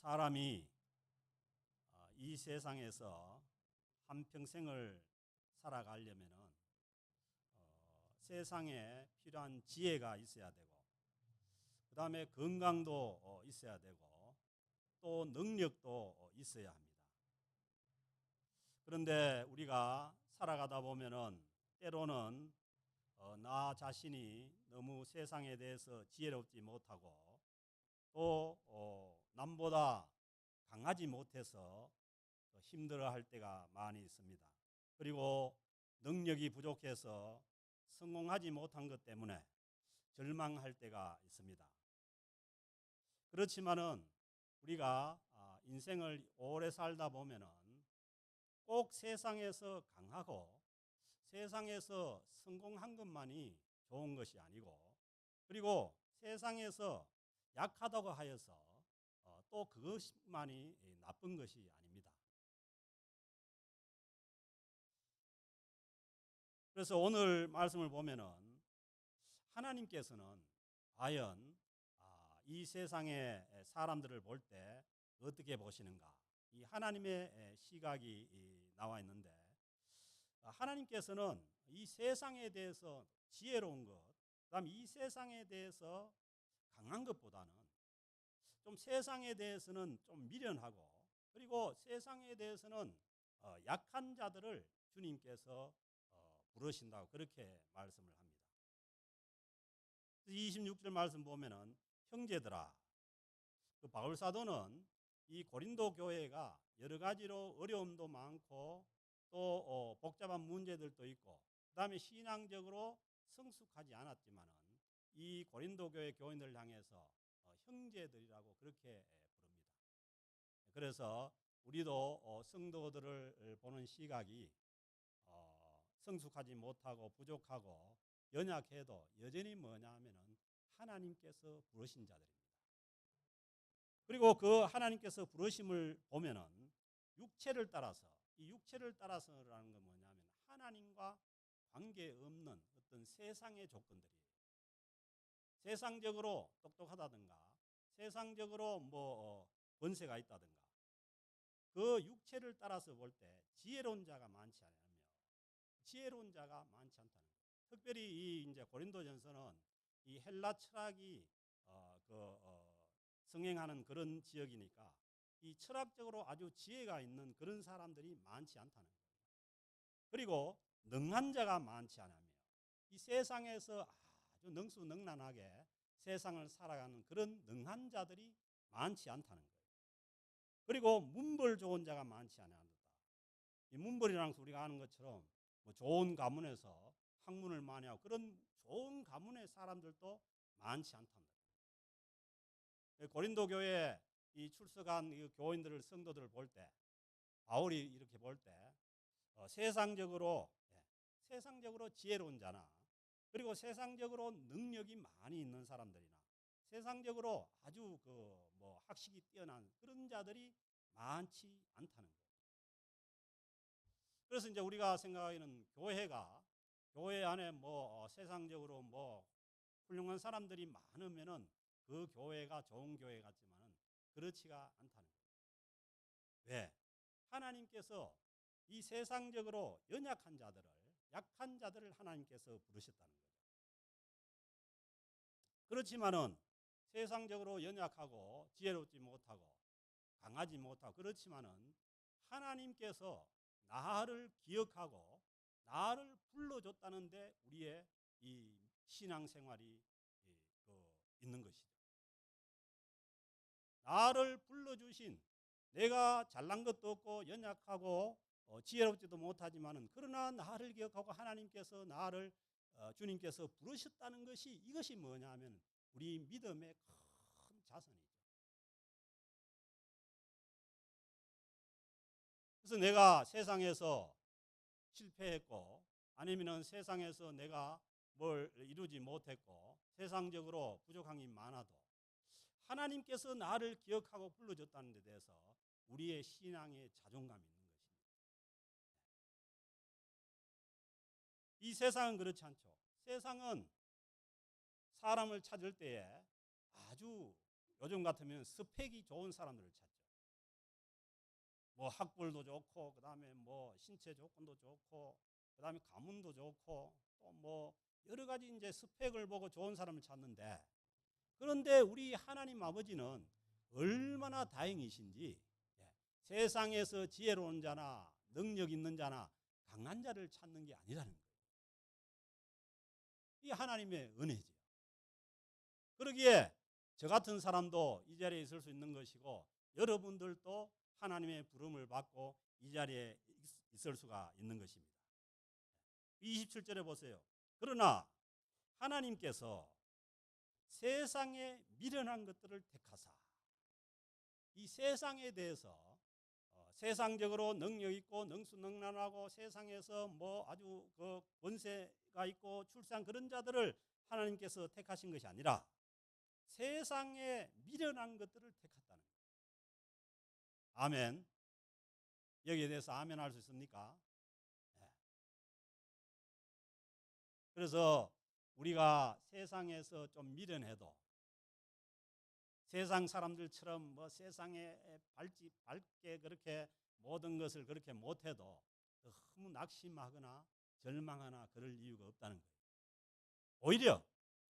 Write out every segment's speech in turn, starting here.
사람이 이 세상에서 한평생을 살아가려면은 세상에 필요한 지혜가 있어야 되고, 그 다음에 건강도 있어야 되고, 또 능력도 있어야 합니다. 그런데 우리가 살아가다 보면은 때로는 나 자신이 너무 세상에 대해서 지혜롭지 못하고, 또 남보다 강하지 못해서 힘들어할 때가 많이 있습니다. 그리고 능력이 부족해서 성공하지 못한 것 때문에 절망할 때가 있습니다. 그렇지만은 우리가 인생을 오래 살다 보면은 꼭 세상에서 강하고 세상에서 성공한 것만이 좋은 것이 아니고, 그리고 세상에서 약하다고 하여서 또 그것만이 나쁜 것이 아닙니다. 그래서 오늘 말씀을 보면은 하나님께서는 과연 이 세상의 사람들을 볼 때 어떻게 보시는가, 이 하나님의 시각이 나와 있는데, 하나님께서는 이 세상에 대해서 지혜로운 것, 그다음 이 세상에 대해서 강한 것보다는 좀 세상에 대해서는 좀 미련하고, 그리고 세상에 대해서는 약한 자들을 주님께서 부르신다고 그렇게 말씀을 합니다. 26절 말씀 보면은 형제들아, 그 바울 사도는 이 고린도 교회가 여러 가지로 어려움도 많고 또 복잡한 문제들도 있고, 그다음에 신앙적으로 성숙하지 않았지만은 이 고린도 교회 교인들 향해서 형제들이라고 그렇게 부릅니다. 그래서 우리도 성도들을 보는 시각이 성숙하지 못하고 부족하고 연약해도 여전히 뭐냐 하면은 하나님께서 부르신 자들입니다. 그리고 그 하나님께서 부르심을 보면은 육체를 따라서, 이 육체를 따라서라는 건 뭐냐면 하나님과 관계없는 어떤 세상의 조건들이에요. 세상적으로 똑똑하다든가 세상적으로 권세가 있다든가, 그 육체를 따라서 볼 때 지혜로운 자가 많지 않으며 지혜로운 자가 많지 않다는 거예요. 특별히 이 이제 고린도전서는 이 헬라 철학이 성행하는 그런 지역이니까 이 철학적으로 아주 지혜가 있는 그런 사람들이 많지 않다는 거예요. 그리고 능한 자가 많지 않으며 이 세상에서 아주 능수능란하게 세상을 살아가는 그런 능한 자들이 많지 않다는 거예요. 그리고 문벌 좋은 자가 많지 않다. 이 문벌이라는 것은 우리가 아는 것처럼 좋은 가문에서 학문을 많이 하고 그런 좋은 가문의 사람들도 많지 않답니다. 고린도 교회에 이 출석한 이 교인들을, 성도들을 볼 때, 바울이 이렇게 볼 때 세상적으로 지혜로운 자나, 그리고 세상적으로 능력이 많이 있는 사람들이나 세상적으로 아주 학식이 뛰어난 그런 자들이 많지 않다는 거예요. 그래서 이제 우리가 생각하기는 교회 안에 세상적으로 훌륭한 사람들이 많으면은 그 교회가 좋은 교회 같지만은 그렇지가 않다는 거예요. 왜? 하나님께서 이 세상적으로 연약한 자들을, 약한 자들을 하나님께서 부르셨다는 거죠. 그렇지만은 세상적으로 연약하고 지혜롭지 못하고 강하지 못하고 그렇지만은 하나님께서 나를 기억하고 나를 불러줬다는데 우리의 이 신앙생활이 있는 것이죠. 나를 불러주신, 내가 잘난 것도 없고 연약하고 지혜롭지도 못하지만은 그러나 나를 기억하고 하나님께서 나를 주님께서 부르셨다는 것이, 이것이 뭐냐 하면 우리 믿음의 큰 자산이죠. 그래서 내가 세상에서 실패했고 아니면은 세상에서 내가 뭘 이루지 못했고 세상적으로 부족한 게 많아도 하나님께서 나를 기억하고 불러줬다는 데 대해서 우리의 신앙에 자존감이 있는 것입니다. 이 세상은 그렇지 않죠. 세상은 사람을 찾을 때에 아주 요즘 같으면 스펙이 좋은 사람들을 찾죠. 뭐 학벌도 좋고, 그다음에 뭐 신체 조건도 좋고, 그다음에 가문도 좋고, 또 뭐 여러 가지 이제 스펙을 보고 좋은 사람을 찾는데, 그런데 우리 하나님 아버지는 얼마나 다행이신지, 세상에서 지혜로운 자나 능력 있는 자나 강한 자를 찾는 게 아니라는 거예요. 이 하나님의 은혜죠. 그러기에 저 같은 사람도 이 자리에 있을 수 있는 것이고, 여러분들도 하나님의 부름을 받고 이 자리에 있을 수가 있는 것입니다. 27절에 보세요. 그러나 하나님께서 세상에 미련한 것들을 택하사, 이 세상에 대해서 세상적으로 능력 있고 능수능란하고 세상에서 뭐 아주 그 권세가 있고 출세한 그런 자들을 하나님께서 택하신 것이 아니라 세상에 미련한 것들을 택했다는 거예요. 아멘. 여기에 대해서 아멘 할 수 있습니까? 네. 그래서 우리가 세상에서 좀 미련해도, 세상 사람들처럼 뭐 세상에 밝게 그렇게 모든 것을 그렇게 못해도 너무 낙심하거나 절망하나 그럴 이유가 없다는 거예요. 오히려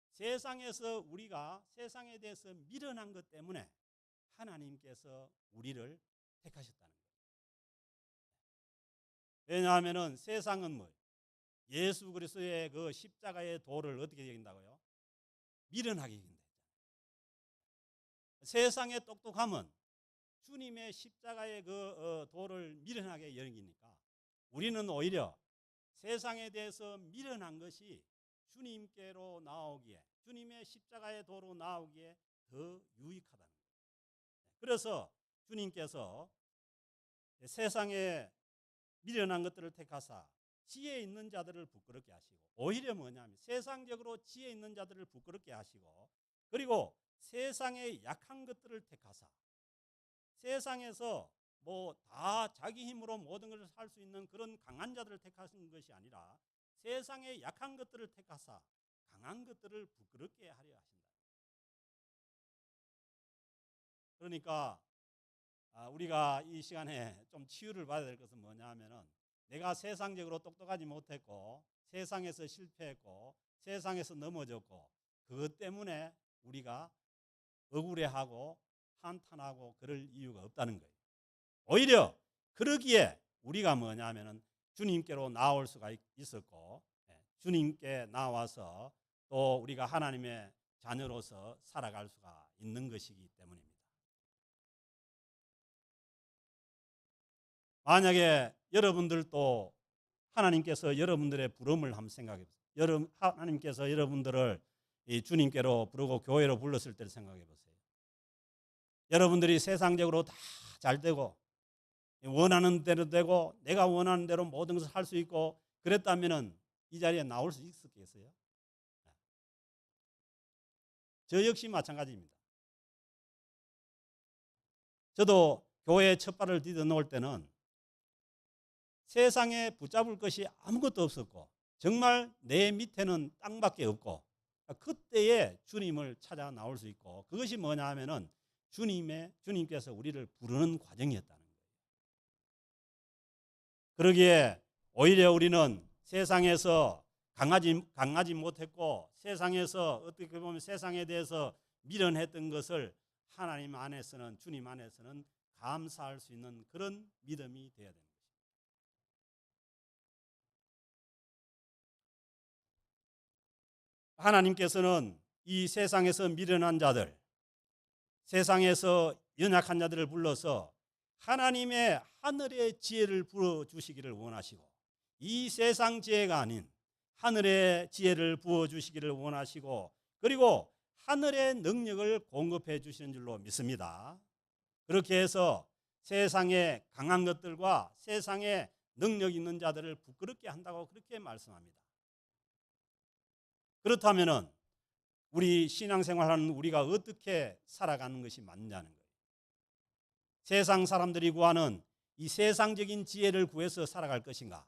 세상에서 우리가 세상에 대해서 미련한 것 때문에 하나님께서 우리를 택하셨다는 거예요. 왜냐하면 세상은 뭐 예수 그리스도의 그 십자가의 도를 어떻게 여긴다고요? 미련하게 여긴다. 세상의 똑똑함은 주님의 십자가의 그 도를 미련하게 여기니까, 우리는 오히려 세상에 대해서 미련한 것이 주님께로 나오기에, 주님의 십자가의 도로 나오기에 더 유익하다는 거예요. 그래서 주님께서 세상에 미련한 것들을 택하사 지혜 있는 자들을 부끄럽게 하시고, 오히려 뭐냐면 세상적으로 지혜 있는 자들을 부끄럽게 하시고, 그리고 세상의 약한 것들을 택하사, 세상에서 뭐 다 자기 힘으로 모든 것을 할 수 있는 그런 강한 자들을 택하신 것이 아니라 세상의 약한 것들을 택하사 강한 것들을 부끄럽게 하려 하신다. 그러니까 우리가 이 시간에 좀 치유를 받아야 될 것은 뭐냐 하면은, 내가 세상적으로 똑똑하지 못했고 세상에서 실패했고 세상에서 넘어졌고 그것 때문에 우리가 억울해하고 한탄하고 그럴 이유가 없다는 거예요. 오히려 그러기에 우리가 뭐냐 하면은 주님께로 나올 수가 있었고, 주님께 나와서 또 우리가 하나님의 자녀로서 살아갈 수가 있는 것이기 때문입니다. 만약에 여러분들도 하나님께서 여러분들의 부름을 한번 생각해 보세요. 하나님께서 여러분들을 이 주님께로 부르고 교회로 불렀을 때를 생각해 보세요. 여러분들이 세상적으로 다 잘 되고 원하는 대로 되고 내가 원하는 대로 모든 것을 할 수 있고 그랬다면 이 자리에 나올 수 있었겠어요? 저 역시 마찬가지입니다. 저도 교회에 첫 발을 디뎌 놓을 때는 세상에 붙잡을 것이 아무것도 없었고 정말 내 밑에는 땅밖에 없고, 그때에 주님을 찾아 나올 수 있고, 그것이 뭐냐 하면은 주님께서 우리를 부르는 과정이었다는 거예요. 그러기에 오히려 우리는 세상에서 강하지 못했고 세상에서 어떻게 보면 세상에 대해서 미련했던 것을 하나님 안에서는, 주님 안에서는 감사할 수 있는 그런 믿음이 되어야 됩니다. 하나님께서는 이 세상에서 미련한 자들, 세상에서 연약한 자들을 불러서 하나님의 하늘의 지혜를 부어주시기를 원하시고, 이 세상 지혜가 아닌 하늘의 지혜를 부어주시기를 원하시고, 그리고 하늘의 능력을 공급해 주시는 줄로 믿습니다. 그렇게 해서 세상에 강한 것들과 세상에 능력 있는 자들을 부끄럽게 한다고 그렇게 말씀합니다. 그렇다면 우리 신앙생활하는 우리가 어떻게 살아가는 것이 맞냐는 거예요. 세상 사람들이 구하는 이 세상적인 지혜를 구해서 살아갈 것인가,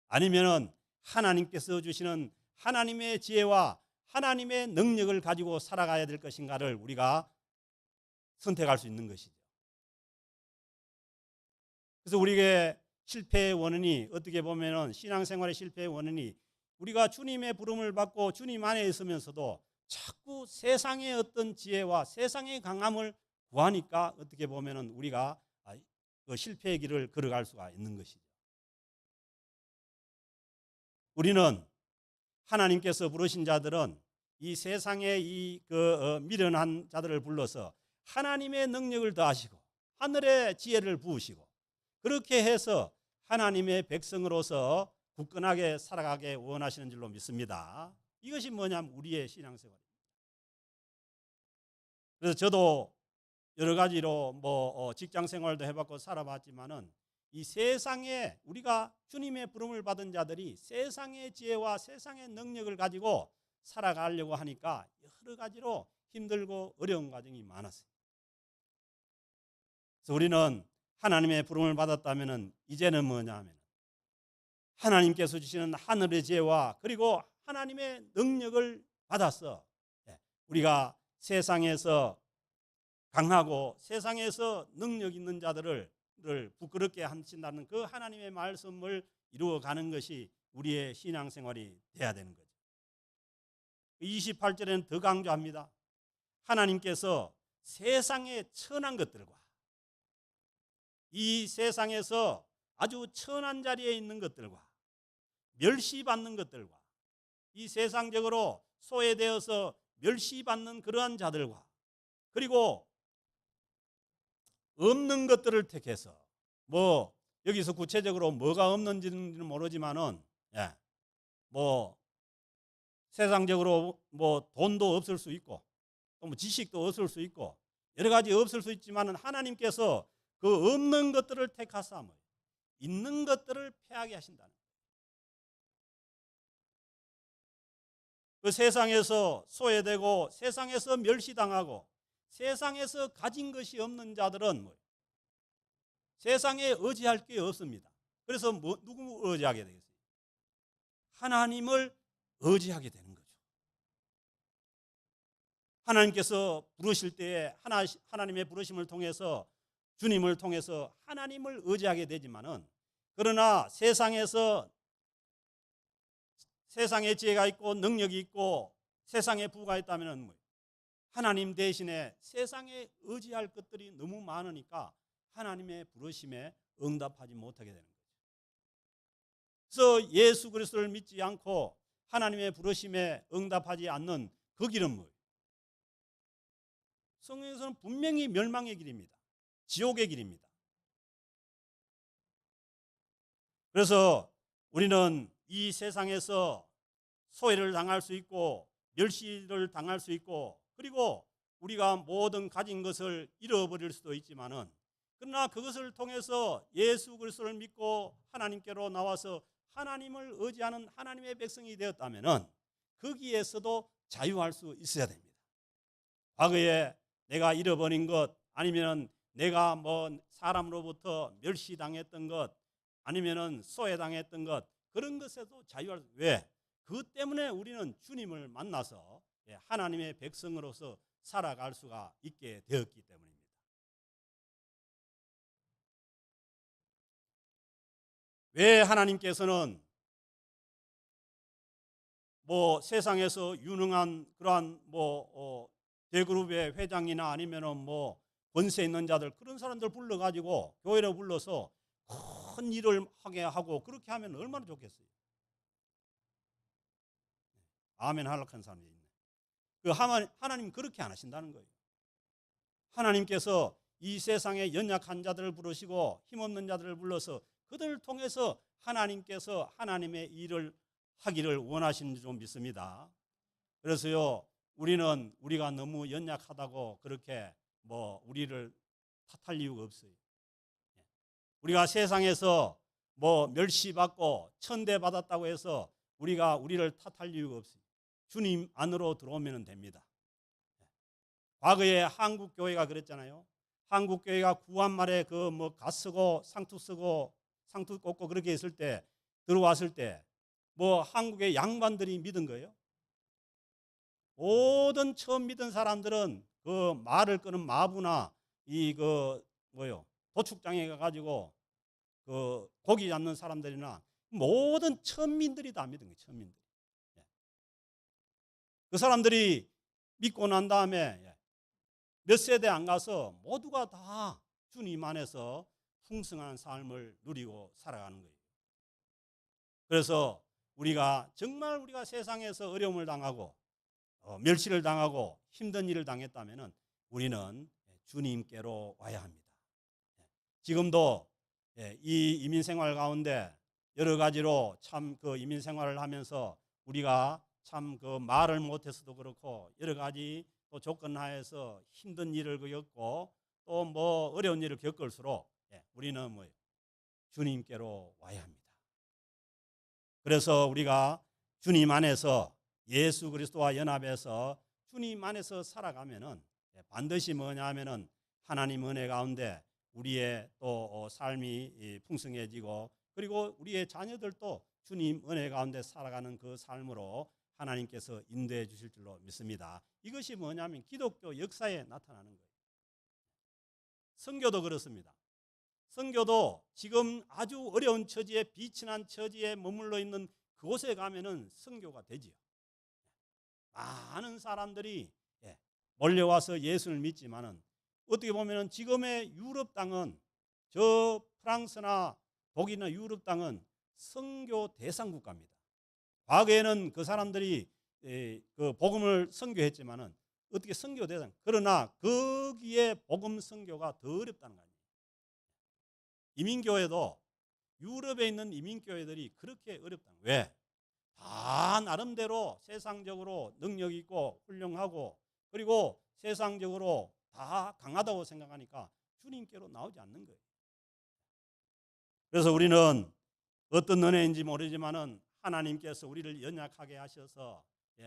아니면은 하나님께서 주시는 하나님의 지혜와 하나님의 능력을 가지고 살아가야 될 것인가를 우리가 선택할 수 있는 것이죠. 그래서 우리에게 실패의 원인이 어떻게 보면은 신앙생활의 실패의 원인이 우리가 주님의 부름을 받고 주님 안에 있으면서도 자꾸 세상의 어떤 지혜와 세상의 강함을 구하니까 어떻게 보면은 우리가 그 실패의 길을 걸어갈 수가 있는 것이죠. 우리는 하나님께서 부르신 자들은 이 세상의 미련한 자들을 불러서 하나님의 능력을 더하시고 하늘의 지혜를 부으시고 그렇게 해서 하나님의 백성으로서 굳건하게 살아가게 원하시는 줄로 믿습니다. 이것이 뭐냐면 우리의 신앙생활입니다. 그래서 저도 여러 가지로 직장 생활도 해봤고 살아봤지만은 이 세상에 우리가 주님의 부름을 받은 자들이 세상의 지혜와 세상의 능력을 가지고 살아가려고 하니까 여러 가지로 힘들고 어려운 과정이 많았어요. 그래서 우리는 하나님의 부름을 받았다면 이제는 뭐냐면 하나님께서 주시는 하늘의 지혜와 그리고 하나님의 능력을 받아서 우리가 세상에서 강하고 세상에서 능력 있는 자들을 부끄럽게 하신다는 그 하나님의 말씀을 이루어가는 것이 우리의 신앙생활이 돼야 되는 거죠. 28절에는 더 강조합니다. 하나님께서 세상에 천한 것들과 이 세상에서 아주 천한 자리에 있는 것들과 멸시받는 것들과 이 세상적으로 소외되어서 멸시받는 그러한 자들과 그리고 없는 것들을 택해서 여기서 구체적으로 뭐가 없는지는 모르지만은 세상적으로 돈도 없을 수 있고 또 지식도 없을 수 있고 여러 가지 없을 수 있지만은 하나님께서 그 없는 것들을 택하사 있는 것들을 패하게 하신다는 거예요. 그 세상에서 소외되고 세상에서 멸시당하고 세상에서 가진 것이 없는 자들은 세상에 의지할 게 없습니다. 그래서 누구 의지하게 되겠어요? 하나님을 의지하게 되는 거죠. 하나님께서 부르실 때에 하나님의 부르심을 통해서 주님을 통해서 하나님을 의지하게 되지만은 그러나 세상에서 세상의 지혜가 있고 능력이 있고 세상의 부가 있다면은 하나님 대신에 세상에 의지할 것들이 너무 많으니까 하나님의 부르심에 응답하지 못하게 되는 거죠. 그래서 예수 그리스도를 믿지 않고 하나님의 부르심에 응답하지 않는 그 길은 뭐예요? 성경에서는 분명히 멸망의 길입니다. 지옥의 길입니다. 그래서 우리는 이 세상에서 소외를 당할 수 있고 멸시를 당할 수 있고 그리고 우리가 모든 가진 것을 잃어버릴 수도 있지만은 그러나 그것을 통해서 예수 그리스도를 믿고 하나님께로 나와서 하나님을 의지하는 하나님의 백성이 되었다면은 거기에서도 자유할 수 있어야 됩니다. 과거에 내가 잃어버린 것 아니면 내가 사람으로부터 멸시당했던 것 아니면은 소외당했던 것 그런 것에도 자유할 수. 왜? 그것 때문에 우리는 주님을 만나서 하나님의 백성으로서 살아갈 수가 있게 되었기 때문입니다. 왜 하나님께서는 세상에서 유능한 그러한 대그룹의 회장이나 아니면은 권세 있는 자들 그런 사람들 불러가지고 교회로 불러서 큰 일을 하게 하고 그렇게 하면 얼마나 좋겠어요. 아멘 하락한 사람이 있네. 하나님 그렇게 안 하신다는 거예요. 하나님께서 이 세상에 연약한 자들을 부르시고 힘없는 자들을 불러서 그들을 통해서 하나님께서 하나님의 일을 하기를 원하시는 줄 믿습니다. 그래서요 우리가 너무 연약하다고 그렇게 우리를 탓할 이유가 없어요. 우리가 세상에서 멸시받고 천대받았다고 해서 우리를 탓할 이유가 없어요. 주님 안으로 들어오면 됩니다. 과거에 한국 교회가 그랬잖아요. 한국 교회가 구한 말에 가쓰고 상투 쓰고 상투 꽂고 그렇게 했을 때 들어왔을 때 한국의 양반들이 믿은 거예요. 모든 처음 믿은 사람들은 그 말을 끄는 마부나 도축장에 가가지고 그 고기 잡는 사람들이나 모든 천민들이 다 믿은 거예요. 천민들. 그 사람들이 믿고 난 다음에 몇 세대 안 가서 모두가 다 주님 안에서 풍성한 삶을 누리고 살아가는 거예요. 그래서 우리가 정말 우리가 세상에서 어려움을 당하고 멸시를 당하고 힘든 일을 당했다면 우리는 주님께로 와야 합니다. 지금도 이 이민 생활 가운데 여러 가지로 참 그 이민 생활을 하면서 우리가 참 그 말을 못해서도 그렇고 여러 가지 또 조건 하에서 힘든 일을 겪고 또 뭐 어려운 일을 겪을수록 우리는 뭐 주님께로 와야 합니다. 그래서 우리가 주님 안에서 예수 그리스도와 연합해서 주님 안에서 살아가면은 반드시 뭐냐 하면은 하나님 은혜 가운데 우리의 또 삶이 풍성해지고 그리고 우리의 자녀들도 주님 은혜 가운데 살아가는 그 삶으로 하나님께서 인도해 주실 줄로 믿습니다. 이것이 뭐냐면 기독교 역사에 나타나는 거예요. 선교도 그렇습니다. 선교도 지금 아주 어려운 처지에 비천한 처지에 머물러 있는 그곳에 가면은 선교가 되지요. 많은 사람들이 몰려와서 예수를 믿지만은 어떻게 보면은 지금의 유럽 땅은 저 프랑스나 독일이나 유럽 땅은 선교 대상 국가입니다. 과거에는 그 사람들이 그 복음을 선교했지만은 어떻게 선교 대상 그러나 거기에 복음 선교가 더 어렵다는 거 아니에요. 이민교회도 유럽에 있는 이민교회들이 그렇게 어렵다는 거예요. 왜? 다 나름대로 세상적으로 능력 있고 훌륭하고 그리고 세상적으로 다 강하다고 생각하니까 주님께로 나오지 않는 거예요. 그래서 우리는 어떤 은혜인지 모르지만은 하나님께서 우리를 연약하게 하셔서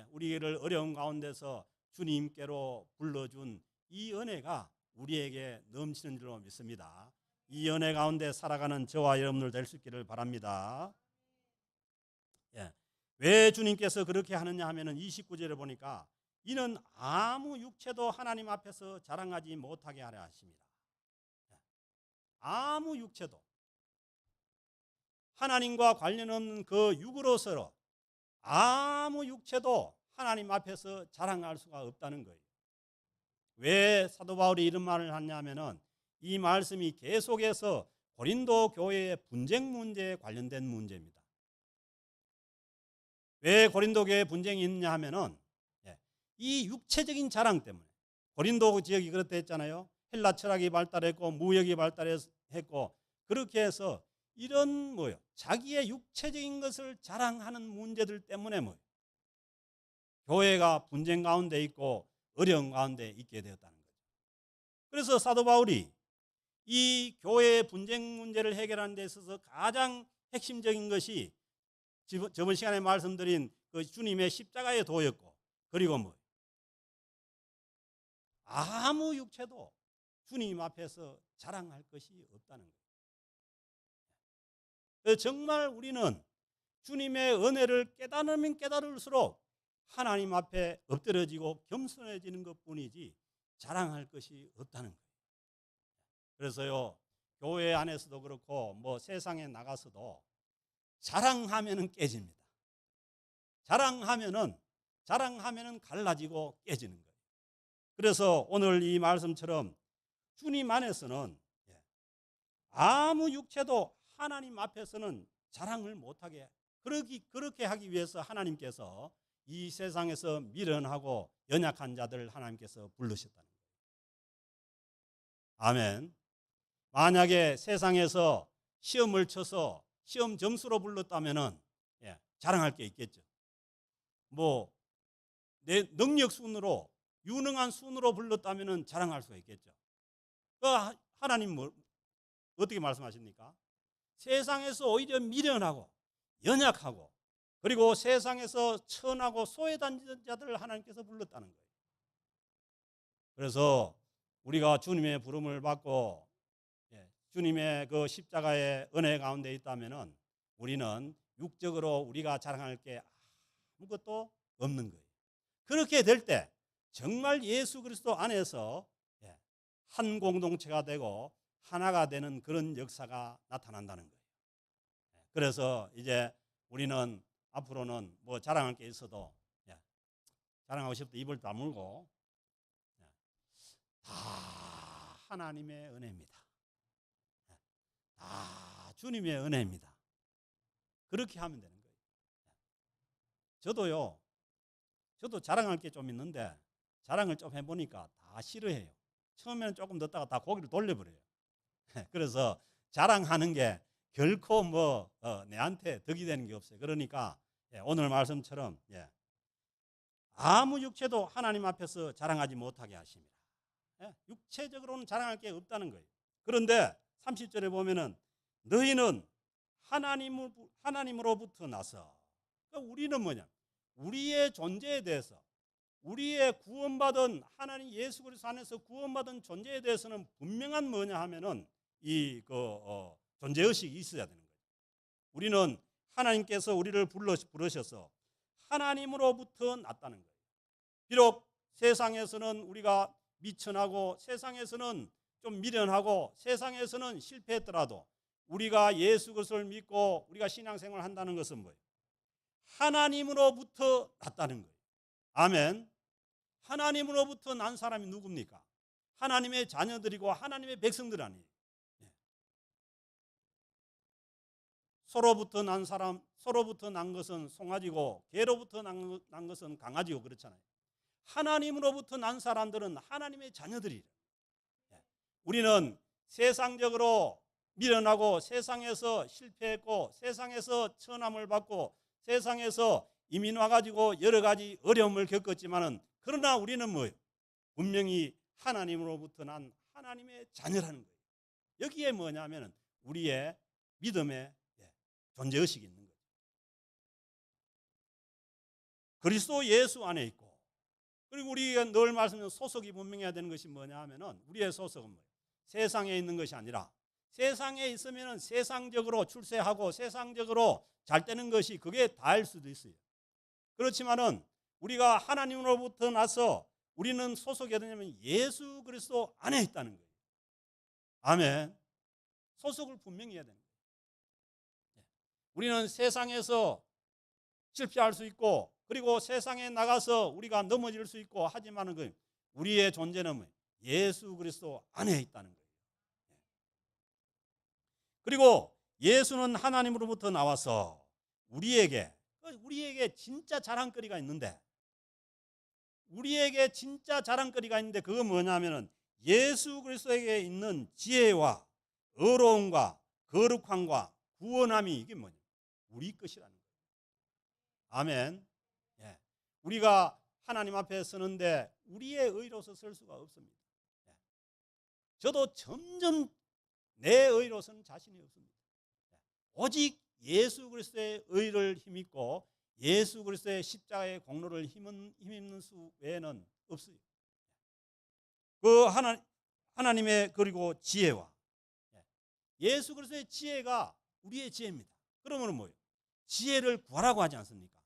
우리를 어려운 가운데서 주님께로 불러준 이 은혜가 우리에게 넘치는 줄로 믿습니다. 이 은혜 가운데 살아가는 저와 여러분들 될 수 있기를 바랍니다. 왜 주님께서 그렇게 하느냐 하면은 29절에 보니까 이는 아무 육체도 하나님 앞에서 자랑하지 못하게 하려 하십니다. 아무 육체도 하나님과 관련 없는 그 육으로서 아무 육체도 하나님 앞에서 자랑할 수가 없다는 거예요. 왜 사도 바울이 이런 말을 하냐면은 이 말씀이 계속해서 고린도 교회의 분쟁 문제에 관련된 문제입니다. 왜 고린도 교회에 분쟁이 있냐 하면은 이 육체적인 자랑 때문에 고린도 지역이 그렇다 했잖아요. 헬라 철학이 발달했고 무역이 발달했고 그렇게 해서 이런 뭐요 자기의 육체적인 것을 자랑하는 문제들 때문에 뭐요 교회가 분쟁 가운데 있고 어려운 가운데 있게 되었다는 거죠. 그래서 사도 바울이 이 교회의 분쟁 문제를 해결하는 데 있어서 가장 핵심적인 것이 저번 시간에 말씀드린 그 주님의 십자가의 도였고 그리고 뭐 아무 육체도 주님 앞에서 자랑할 것이 없다는 거예요. 정말 우리는 주님의 은혜를 깨달으면 깨달을수록 하나님 앞에 엎드려지고 겸손해지는 것뿐이지 자랑할 것이 없다는 거예요. 그래서요 교회 안에서도 그렇고 뭐 세상에 나가서도 자랑하면은 깨집니다. 자랑하면은 갈라지고 깨지는 거예요. 그래서 오늘 이 말씀처럼 주님 안에서는 아무 육체도 하나님 앞에서는 자랑을 못하게 그렇게 하기 위해서 하나님께서 이 세상에서 미련하고 연약한 자들을 하나님께서 부르셨다는 거예요. 아멘. 만약에 세상에서 시험을 쳐서 시험 점수로 불렀다면은 자랑할 게 있겠죠. 뭐 내 능력 순으로 유능한 순으로 불렀다면은 자랑할 수가 있겠죠. 하나님 어떻게 말씀하십니까? 세상에서 오히려 미련하고 연약하고 그리고 세상에서 천하고 소외된 자들을 하나님께서 불렀다는 거예요. 그래서 우리가 주님의 부름을 받고 주님의 그 십자가의 은혜 가운데 있다면은 우리는 육적으로 우리가 자랑할 게 아무것도 없는 거예요. 그렇게 될 때 정말 예수 그리스도 안에서 한 공동체가 되고 하나가 되는 그런 역사가 나타난다는 거예요. 그래서 이제 우리는 앞으로는 뭐 자랑할 게 있어도 자랑하고 싶다 입을 다물고 다 하나님의 은혜입니다. 다 주님의 은혜입니다. 그렇게 하면 되는 거예요. 저도 자랑할 게 좀 있는데 자랑을 좀 해보니까 다 싫어해요. 처음에는 조금 넣다가 다 고개를 돌려버려요. 그래서 자랑하는 게 결코 내한테 덕이 되는 게 없어요. 그러니까 오늘 말씀처럼 아무 육체도 하나님 앞에서 자랑하지 못하게 하십니다. 육체적으로는 자랑할 게 없다는 거예요. 그런데 30절에 보면은 너희는 하나님으로부터 나서, 그러니까 우리는 뭐냐? 우리의 존재에 대해서, 우리의 구원받은 하나님 예수 그리스도 안에서 구원받은 존재에 대해서는 분명한 뭐냐 하면은 존재 의식이 있어야 되는 거예요. 우리는 하나님께서 우리를 부르셔서 하나님으로부터 났다는 거예요. 비록 세상에서는 우리가 미천하고 세상에서는 좀 미련하고 세상에서는 실패했더라도 우리가 예수 그리스도를 믿고 우리가 신앙생활을 한다는 것은 뭐예요? 하나님으로부터 났다는 거예요. 아멘. 하나님으로부터 난 사람이 누굽니까? 하나님의 자녀들이고 하나님의 백성들 아니에요. 소로부터 난 사람, 소로부터 난 것은 송아지고 개로부터 난 것은 강아지고 그렇잖아요. 하나님으로부터 난 사람들은 하나님의 자녀들이에요. 우리는 세상적으로 미련하고 세상에서 실패했고 세상에서 천함을 받고 세상에서 이민 와가지고 여러 가지 어려움을 겪었지만은 그러나 우리는 뭐예요? 분명히 하나님으로부터 난 하나님의 자녀라는 거예요. 여기에 뭐냐면은 우리의 믿음의 존재의식이 있는 거죠. 그리스도 예수 안에 있고, 그리고 우리가 늘 말씀드리는 소속이 분명해야 되는 것이 뭐냐 하면은 우리의 소속은 뭐예요? 세상에 있는 것이 아니라 세상에 있으면은 세상적으로 출세하고 세상적으로 잘 되는 것이 그게 다일 수도 있어요. 그렇지만은 우리가 하나님으로부터 나서 우리는 소속이 어디냐면 예수 그리스도 안에 있다는 거예요. 아멘. 소속을 분명히 해야 되는 거예요. 우리는 세상에서 실패할 수 있고 그리고 세상에 나가서 우리가 넘어질 수 있고 하지만은 그 우리의 존재는 예수 그리스도 안에 있다는 거예요. 그리고 예수는 하나님으로부터 나와서 우리에게 진짜 자랑거리가 있는데 그거 뭐냐면은 예수 그리스도에게 있는 지혜와 의로움과 거룩함과 구원함이 이게 뭐냐? 우리 것이라는 거예요. 아멘. 우리가 하나님 앞에 서는데 우리의 의로서 설 수가 없습니다. 저도 점점 내 의로서는 자신이 없습니다. 오직 예수 그리스도의 의를 힘입고 예수 그리스도의 십자가의 공로를 힘입는 수 외에는 없어요. 그 하나님의 그리고 지혜와 예수 그리스도의 지혜가 우리의 지혜입니다. 그러면 뭐예요? 지혜를 구하라고 하지 않습니까?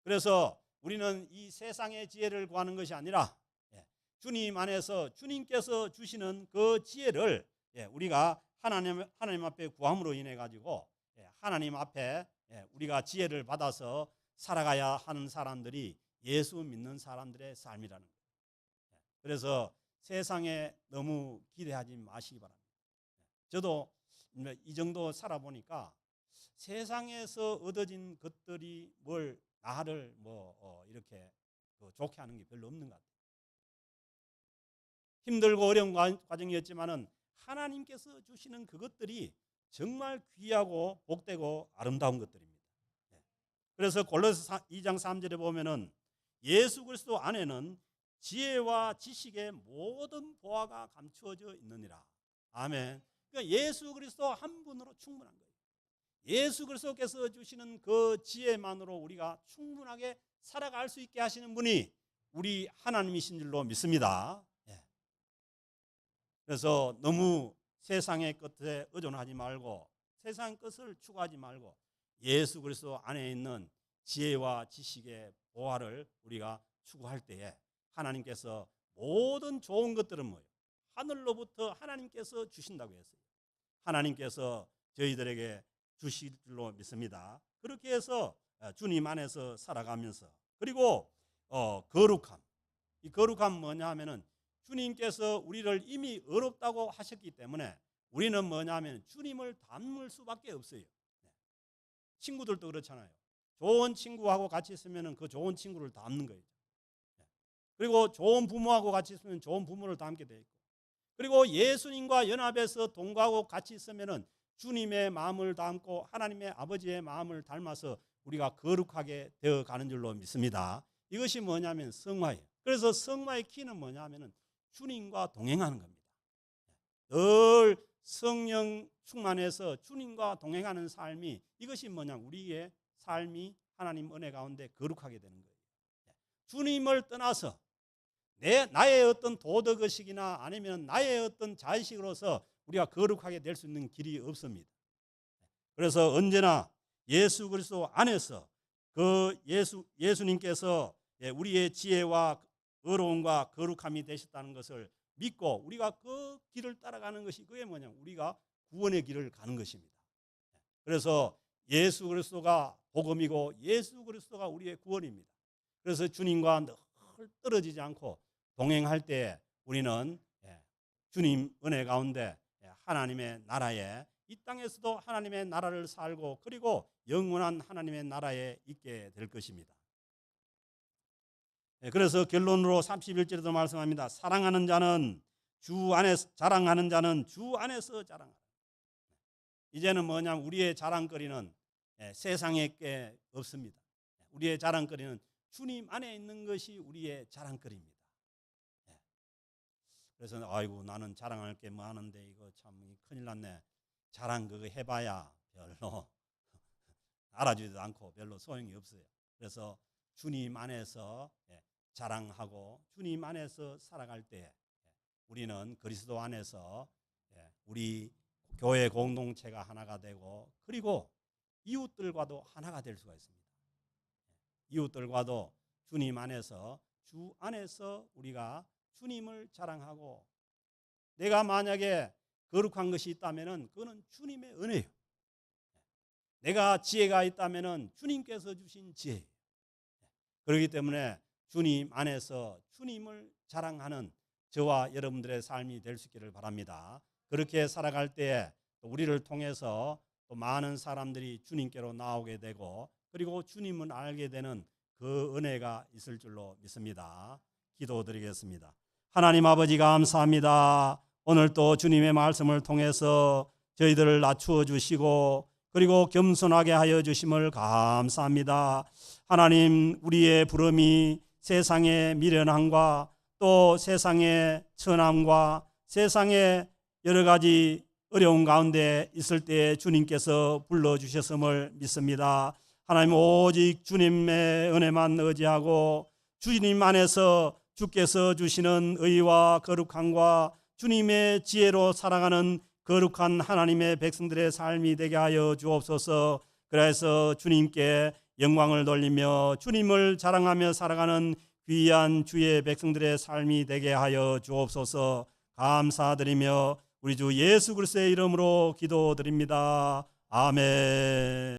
그래서 우리는 이 세상의 지혜를 구하는 것이 아니라 주님 안에서 주님께서 주시는 그 지혜를 우리가 하나님 앞에 구함으로 인해 가지고 하나님 앞에 우리가 지혜를 받아서 살아가야 하는 사람들이 예수 믿는 사람들의 삶이라는 거예요. 그래서 세상에 너무 기대하지 마시기 바랍니다. 저도 이 정도 살아보니까 세상에서 얻어진 것들이 뭘 나를 이렇게 좋게 하는 게 별로 없는 것 같아요. 힘들고 어려운 과정이었지만은 하나님께서 주시는 그것들이 정말 귀하고 복되고 아름다운 것들입니다. 그래서 골로새 2장 3절에 보면은 예수 그리스도 안에는 지혜와 지식의 모든 보화가 감추어져 있느니라. 아멘. 그러니까 예수 그리스도 한 분으로 충분한 거예요. 예수 그리스도께서 주시는 그 지혜만으로 우리가 충분하게 살아갈 수 있게 하시는 분이 우리 하나님이신 줄로 믿습니다. 그래서 너무 세상의 것에 의존하지 말고 세상의 것을 추구하지 말고 예수 그리스도 안에 있는 지혜와 지식의 보화를 우리가 추구할 때에 하나님께서 모든 좋은 것들은 뭐예요? 하늘로부터 하나님께서 주신다고 했어요. 하나님께서 저희들에게 주실 줄로 믿습니다. 그렇게 해서 주님 안에서 살아가면서, 그리고 거룩함. 이 거룩함 뭐냐 하면은 주님께서 우리를 이미 의롭다고 하셨기 때문에 우리는 뭐냐 하면 주님을 닮을 수밖에 없어요. 친구들도 그렇잖아요. 좋은 친구하고 같이 있으면 그 좋은 친구를 닮는 거예요. 그리고 좋은 부모하고 같이 있으면 좋은 부모를 닮게 돼 있고, 그리고 예수님과 연합해서 동거하고 같이 있으면 주님의 마음을 닮고 하나님의 아버지의 마음을 닮아서 우리가 거룩하게 되어가는 줄로 믿습니다. 이것이 뭐냐면 성화예요. 그래서 성화의 키는 뭐냐면 주님과 동행하는 겁니다. 늘 성령 충만해서 주님과 동행하는 삶이, 이것이 뭐냐, 우리의 삶이 하나님 은혜 가운데 거룩하게 되는 거예요. 주님을 떠나서 나의 어떤 도덕의식이나 아니면 나의 어떤 자의식으로서 우리가 거룩하게 될 수 있는 길이 없습니다. 그래서 언제나 예수 그리스도 안에서 그 예수님께서 우리의 지혜와 의로움과 거룩함이 되셨다는 것을 믿고 우리가 그 길을 따라가는 것이, 그게 뭐냐면 우리가 구원의 길을 가는 것입니다. 그래서 예수 그리스도가 복음이고 예수 그리스도가 우리의 구원입니다. 그래서 주님과 늘 떨어지지 않고 동행할 때 우리는 주님 은혜 가운데 하나님의 나라에, 이 땅에서도 하나님의 나라를 살고 그리고 영원한 하나님의 나라에 있게 될 것입니다. 그래서 결론으로 31절에도 말씀합니다. 사랑하는 자는 주 안에서, 자랑하는 자는 주 안에서 자랑하라. 이제는 뭐냐면 우리의 자랑거리는 세상에 게 없습니다. 우리의 자랑거리는 주님 안에 있는 것이 우리의 자랑거리입니다. 그래서 아이고 나는 자랑할 게 뭐 하는데 이거 참 큰일 났네. 자랑 그거 해봐야 별로 알아주지도 않고 별로 소용이 없어요. 그래서 주님 안에서 자랑하고 주님 안에서 살아갈 때 우리는 그리스도 안에서 우리 교회 공동체가 하나가 되고 그리고 이웃들과도 하나가 될 수가 있습니다. 이웃들과도 주님 안에서, 주 안에서 우리가 주님을 자랑하고, 내가 만약에 거룩한 것이 있다면 그거는 주님의 은혜예요. 내가 지혜가 있다면 주님께서 주신 지혜예요. 그렇기 때문에 주님 안에서 주님을 자랑하는 저와 여러분들의 삶이 될 수 있기를 바랍니다. 그렇게 살아갈 때 우리를 통해서 또 많은 사람들이 주님께로 나오게 되고 그리고 주님을 알게 되는 그 은혜가 있을 줄로 믿습니다. 기도드리겠습니다. 하나님 아버지 감사합니다. 오늘 또 주님의 말씀을 통해서 저희들을 낮추어 주시고 그리고 겸손하게 하여 주심을 감사합니다. 하나님, 우리의 부름이 세상의 미련함과 또 세상의 천함과 세상의 여러 가지 어려운 가운데 있을 때 주님께서 불러주셨음을 믿습니다. 하나님, 오직 주님의 은혜만 의지하고 주님 안에서 주께서 주시는 의와 거룩함과 주님의 지혜로 살아가는 거룩한 하나님의 백성들의 삶이 되게 하여 주옵소서. 그래서 주님께 영광을 돌리며 주님을 자랑하며 살아가는 귀한 주의 백성들의 삶이 되게 하여 주옵소서. 감사드리며 우리 주 예수 그리스도의 이름으로 기도드립니다. 아멘.